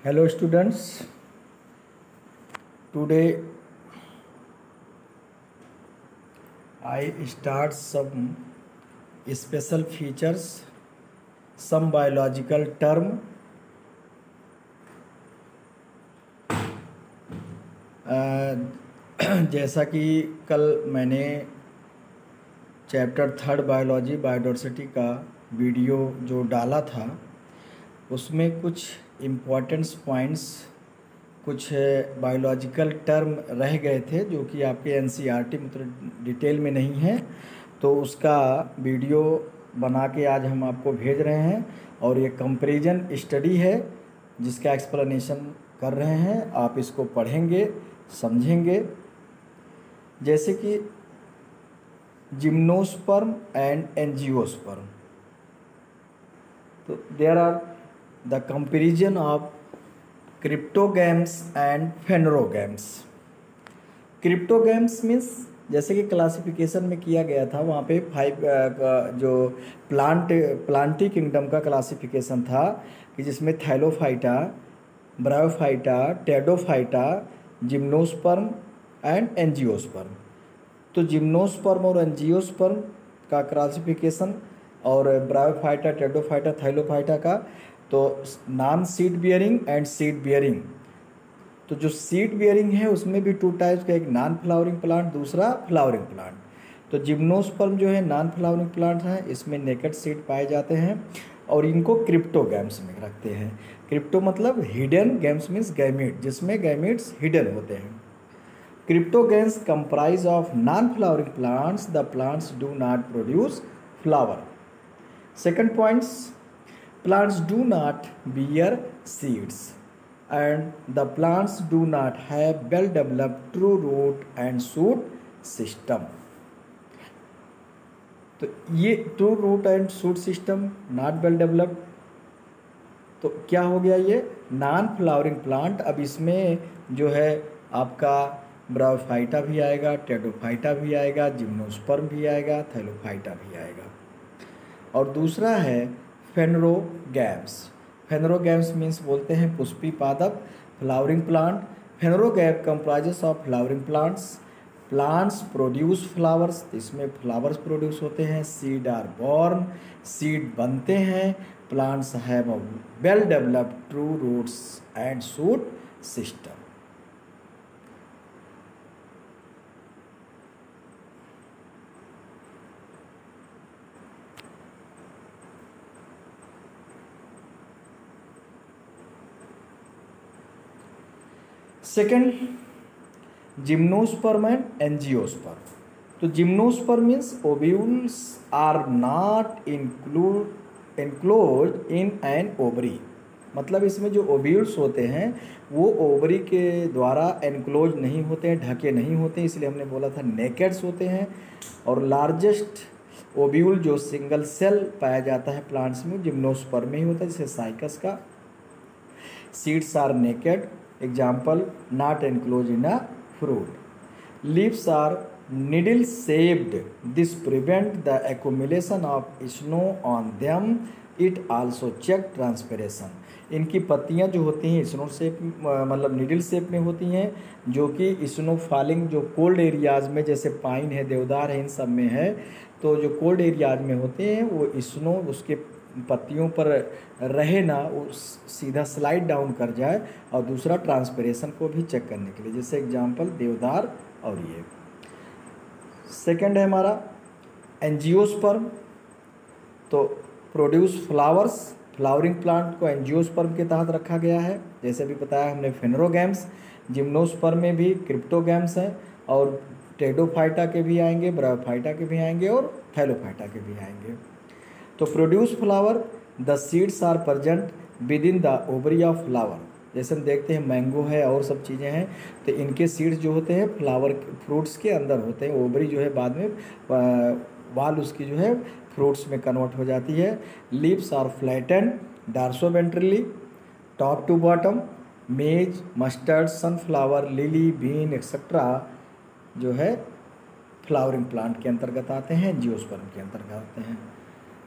Hello students, today I start some special features, some biological term जैसा कि कल मैंने चैप्टर 3 बायोलॉजी बायोडायवर्सिटी का वीडियो जो डाला था उसमें कुछ इम्पोर्टेंट्स पॉइंट्स कुछ बायोलॉजिकल टर्म रह गए थे जो कि आपके एनसीईआरटी मतलब डिटेल में नहीं है, तो उसका वीडियो बना के आज हम आपको भेज रहे हैं। और ये कंपैरिजन स्टडी है जिसका एक्सप्लेनेशन कर रहे हैं, आप इसको पढ़ेंगे समझेंगे। जैसे कि जिम्नोस्पर्म एंड एंजियोस्पर्म, तो there are the comparison of cryptogams and phanerogams. Cryptogams means जैसे कि क्लासिफिकेशन में किया गया था, वहाँ पे 5 जो प्लांटी किंगडम का क्लासिफिकेशन था कि जिसमें Thallophyta, bryophyta, Pteridophyta, gymnosperm and angiosperm. तो जिम्नोस्पर्म और एंजियोस्पर्म का क्लासिफिकेशन और ब्रायोफाइटा, टेडोफाइटा, थैलोफाइटा का तो non seed bearing and seed bearing. तो जो सीड बियरिंग है उसमें भी 2 टाइप्स का, एक नॉन फ्लावरिंग प्लांट, दूसरा फ्लावरिंग प्लांट। तो जिम्नोस्पर्म जो है नॉन फ्लावरिंग प्लांट है, इसमें नेकेड सीड पाए जाते हैं और इनको क्रिप्टोगैम्स में रखते हैं। क्रिप्टो मतलब हिडन, गैम्स मीन्स गैमीट, जिसमें गैमीट्स हिडन होते हैं। Cryptogams comprise of non flowering plants, the plants do not produce flower. Second points, plants do not bear seeds and the plants do not have well developed true root and shoot system। तो ये true root and shoot system not well developed, तो क्या हो गया ये non flowering plant. अब इसमें जो है आपका ब्रायोफाइटा भी आएगा, टेडोफाइटा भी आएगा, जिम्नोस्पर्म भी आएगा, थैलोफाइटा भी आएगा। और दूसरा है फेनरोगैम्स। फेनरोगैम्स मीन्स बोलते हैं पुष्पी पादप, flowering plant. Phanerogam comprises of flowering plants, plants produce flowers, इसमें फ्लावर्स प्रोड्यूस होते हैं। सीड आर बॉर्न, सीड बनते हैं। Plants have a well developed true roots and shoot system. Second, gymnosperm and angiosperm. तो gymnosperm means ovules are not enclosed in an ovary. मतलब इसमें जो ovules होते हैं वो ओवरी के द्वारा एनक्लोज नहीं होते हैं, ढके नहीं होते हैं, इसलिए हमने बोला था नेकेड्स होते हैं। और लार्जेस्ट ओव्यूल जो सिंगल सेल पाया जाता है प्लांट्स में जिम्नोस्पर्म में ही होता है, जैसे साइकस का। Seeds are naked, example not enclosed in a fruit. Leaves are needle shaped, this prevent the accumulation of snow on them, it also check transpiration। इनकी पत्तियां जो होती हैं स्नो शेप मतलब निडल शेप में होती हैं, जो कि स्नो फॉलिंग जो कोल्ड एरियाज में जैसे पाइन है, देवदार है, इन सब में है। तो जो कोल्ड एरियाज में होते हैं वो स्नो उसके पत्तियों पर रहे ना, वो सीधा स्लाइड डाउन कर जाए। और दूसरा ट्रांसपिरेशन को भी चेक करने के लिए, जैसे एग्जांपल देवदार और ये। सेकंड है हमारा एंजियोस्पर्म, तो प्रोड्यूस फ्लावर्स, फ्लावरिंग प्लांट को एंजियोस्पर्म के तहत रखा गया है। जैसे भी बताया हमने फेनरोगैम्स, जिम्नोस्पर्म में भी क्रिप्टोगैम्स हैं और टेडोफाइटा के भी आएंगे, ब्रायोफाइटा के भी आएंगे और थैलोफाइटा के भी आएंगे। तो produce flower, the seeds are present within the ovary of flower. जैसे हम देखते हैं मैंगो है और सब चीज़ें हैं, तो इनके सीड्स जो होते हैं फ्लावर फ्रूट्स के अंदर होते हैं। ओवरी जो है बाद में वाल उसकी जो है फ्रूट्स में कन्वर्ट हो जाती है। Leaves are flattened dorsoventrally top to bottom. Maize, mustard, sunflower, lily, bean etcetera जो है फ्लावरिंग प्लांट के अंतर्गत आते हैं, जियोस्पर्म के अंतर्गत आते हैं।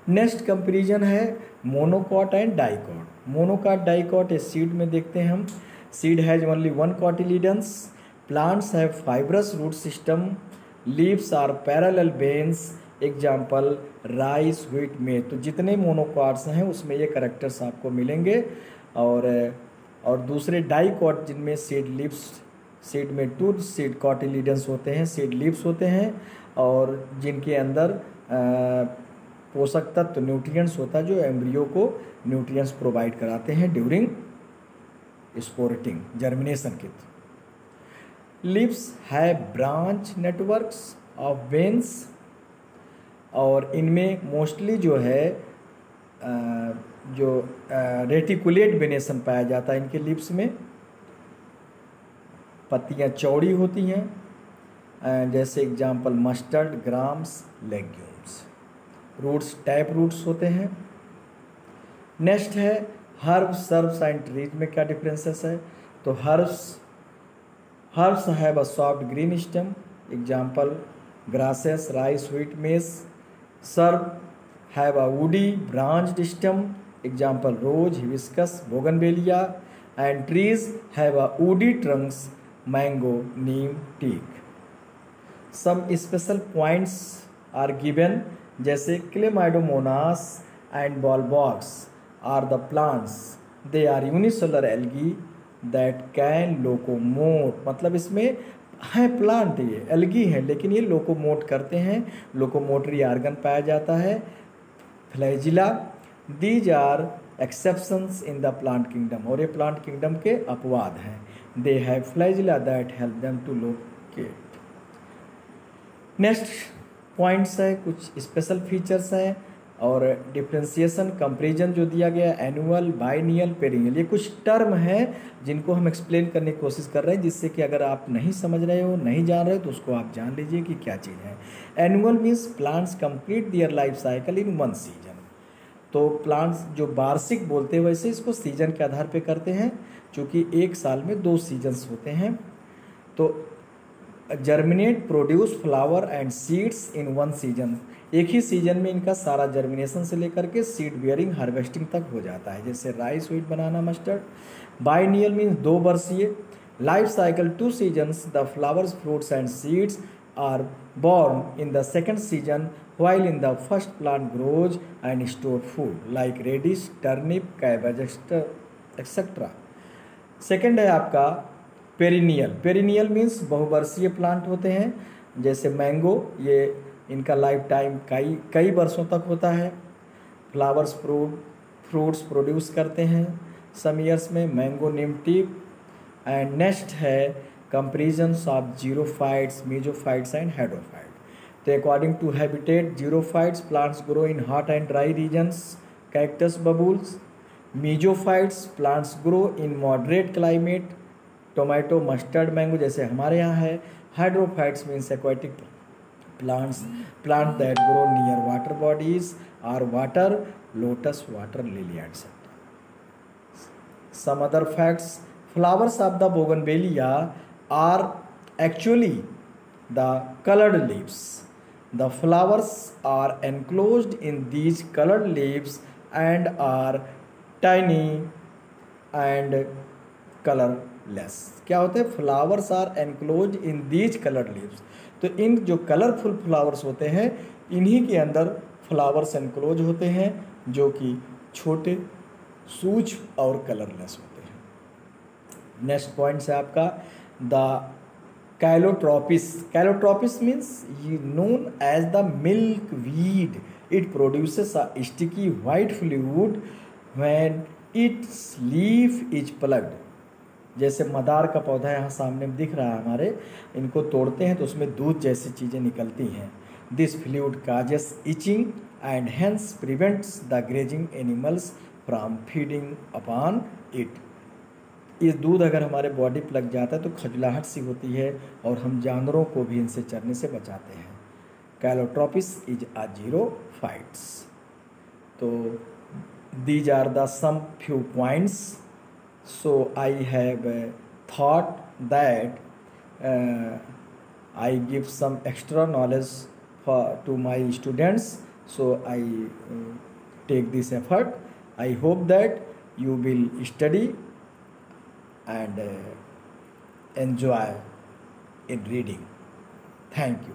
नेक्स्ट कंपैरिजन है monocot and dicot. Monocot dicot a seed में देखते हैं हम, seed has only one cotyledons, plants have fibrous root system, leaves are parallel veins, example rice wheat में। तो जितने मोनोकॉट्स हैं उसमें ये करेक्टर्स आपको मिलेंगे। और दूसरे डाइकॉट जिनमें सीड लिप्स, सीड में 2 सीड कॉटिलीडन्स होते हैं, सीड लिप्स होते हैं, और जिनके अंदर पोषक तत्व न्यूट्रिएंट्स होता है जो एम्ब्रियो को न्यूट्रिएंट्स प्रोवाइड कराते हैं ड्यूरिंग स्पोरेटिंग जर्मिनेशन के। लिप्स है ब्रांच नेटवर्क्स ऑफ वेन्स, और इनमें मोस्टली जो है जो रेटिकुलेट वेनेशन पाया जाता है इनके लिप्स में। पत्तियां चौड़ी होती हैं, जैसे example mustard, grams, legumes. Roots tap roots होते हैं। नेक्स्ट है हर्ब्स, सर्ब्स एंड ट्रीज में क्या डिफरेंसेस है। तो herbs have a soft green stem, example grasses, rice, wheat, maize. Shrub have a woody branched stem, example rose, hibiscus, bougainvillea. And trees have a woody trunks, mango, neem, teak. Some special points are given, जैसे chlamydomonas and volvox are the plants, they are unicellular algae that can locomote. मतलब इसमें है plant, ये algae है लेकिन ये locomote करते हैं, लोकोमोटरी आर्गन पाया जाता है। Flagella, these are exceptions in the plant kingdom, और ये प्लांट किंगडम के अपवाद हैं। They have flagella that help them to locate. Next points है, कुछ स्पेशल फीचर्स हैं और डिफ्रेंसिएशन कंपेरिजन जो दिया गया, एनुअल, बाइनियल, पेरिनियल, ये कुछ टर्म हैं जिनको हम एक्सप्लेन करने की कोशिश कर रहे हैं, जिससे कि अगर आप नहीं समझ रहे हो, नहीं जान रहे हो, तो उसको आप जान लीजिए कि क्या चीज़ है। Annual means plants complete their life cycle in 1 season. तो प्लांट्स जो वार्षिक बोलते हैं वैसे इसको सीजन के आधार पे करते हैं, चूँकि एक साल में 2 सीजन्स होते हैं। तो germinate, produce flower and seeds in 1 season, एक ही सीजन में इनका सारा जर्मिनेशन से लेकर के सीड बियरिंग, हार्वेस्टिंग तक हो जाता है, जैसे rice, wheat, banana, mustard. Biennial means 2 वर्षीय। Life cycle 2 seasons, the flowers, fruits and seeds are born in the second season, while in the first plant grows and store food like radish, turnip, cabbage, etc. Second है आपका perennial. Perennial means बहुवर्षीय plant होते हैं, जैसे mango, ये इनका life time कई वर्षों तक होता है। फ्लावर्स, फ्रूट्स प्रोड्यूस करते हैं सम ईयर्स में, mango, neem, teak. And next है comparisons of xerophytes, mesophytes and hydrophyte. तो according to habitat, xerophytes plants grow in hot and dry regions, cactus, babuls. Mesophytes plants grow in moderate climate, tomato, mustard, mango जैसे हमारे यहाँ है। Hydrophytes means aquatic plants, plant that grow near water bodies are water, lotus, water lily etcetera. Some other facts, flowers of the bougainvillea are actually the colored leaves. The flowers are enclosed in these colored leaves and are tiny and colorless. क्या होते हैं? Flowers are enclosed in these colored leaves. तो इन जो colourful flowers होते हैं इन्हीं के अंदर फ्लावर्स एनक्लोज होते हैं, जो कि छोटे, सूक्ष्म और कलरलेस होते हैं। नेक्स्ट पॉइंट है आपका the calotropis. Calotropis means known as the milk weed. It produces a sticky white fluid when its leaf is plugged. जैसे मदार का पौधा यहाँ सामने दिख रहा है हमारे, इनको तोड़ते हैं तो उसमें दूध जैसी चीज़ें निकलती हैं। This fluid causes etching and hence prevents the grazing animals from feeding upon it. ये दूध अगर हमारे बॉडी पर लग जाता है तो खजलाहट सी होती है और हम जानवरों को भी इनसे चरने से बचाते हैं। Calotropis is a xerophytes. तो these are the some few points. So I have thought that I give some extra knowledge to my students, so I take this effort. I hope that you will study and enjoy in reading. Thank you.